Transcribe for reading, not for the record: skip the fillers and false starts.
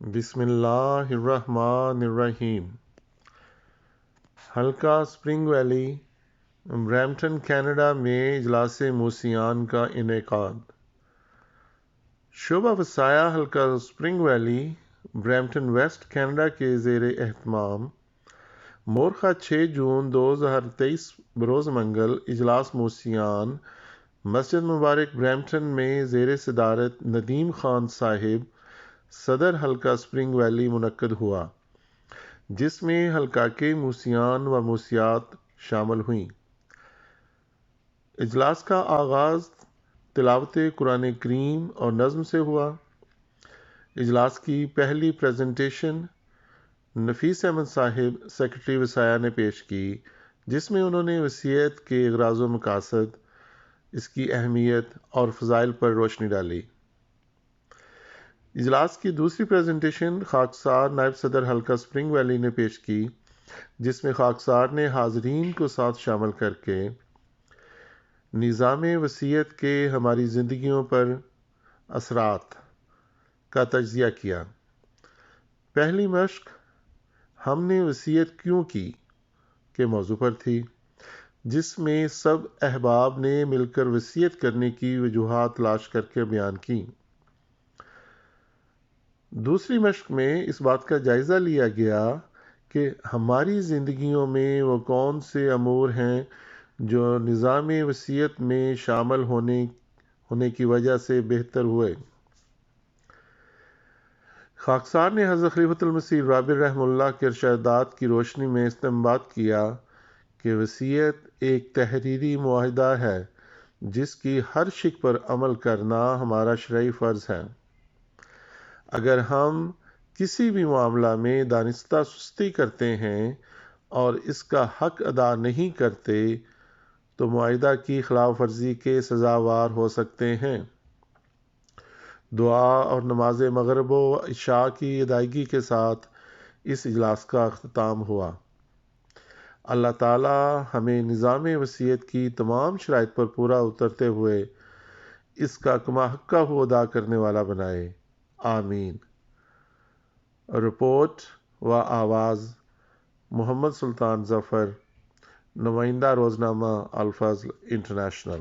بسم اللہ الرحمن الرحیم۔ حلقہ سپرنگ ویلی، برمپٹن کینیڈا میں اجلاس موصیان کا انعقاد۔ شعبہ وسایہ حلقہ spring valley, Brampton West, Canada کے زیر اہتمام مورخہ 6 جون 2023 بروز منگل اجلاس موصیان مسجد مبارک برمپٹن میں زیر صدارت ندیم خان صاحب صدر حلقہ سپرنگ ویلی منعقد ہوا، جس میں حلقہ کے موصیان و موصیات شامل ہوئیں۔ اجلاس کا آغاز تلاوت قرآن کریم اور نظم سے ہوا۔ اجلاس کی پہلی پریزنٹیشن نفیس احمد صاحب سیکرٹری وسایہ نے پیش کی، جس میں انہوں نے وصیت کے اغراض و مقاصد، اس کی اہمیت اور فضائل پر روشنی ڈالی۔ اجلاس کی دوسری پریزنٹیشن خاکسار نائب صدر حلقہ سپرنگ ویلی نے پیش کی، جس میں خاکسار نے حاضرین کو ساتھ شامل کر کے نظام وصیت کے ہماری زندگیوں پر اثرات کا تجزیہ کیا۔ پہلی مشق ہم نے وصیت کیوں کی کے موضوع پر تھی، جس میں سب احباب نے مل کر وصیت کرنے کی وجوہات تلاش کر کے بیان کی۔ دوسری مشق میں اس بات کا جائزہ لیا گیا کہ ہماری زندگیوں میں وہ کون سے امور ہیں جو نظام وصیت میں شامل ہونے کی وجہ سے بہتر ہوئے۔ خاکسار نے حضرت خلیفۃ المسیح رابع رحمہ اللہ کے ارشادات کی روشنی میں استنباط کیا کہ وصیت ایک تحریری معاہدہ ہے جس کی ہر شق پر عمل کرنا ہمارا شرعی فرض ہے۔ اگر ہم کسی بھی معاملہ میں دانستہ سستی کرتے ہیں اور اس کا حق ادا نہیں کرتے تو معاہدہ کی خلاف ورزی کے سزاوار ہو سکتے ہیں۔ دعا اور نماز مغرب و عشاء کی ادائیگی کے ساتھ اس اجلاس کا اختتام ہوا۔ اللہ تعالی ہمیں نظام وصیت کی تمام شرائط پر پورا اترتے ہوئے اس کا کما حقہ ادا کرنے والا بنائے، آمین۔ رپورٹ و آواز محمد سلطان ظفر، نمائندہ روزنامہ الفضل انٹرنیشنل۔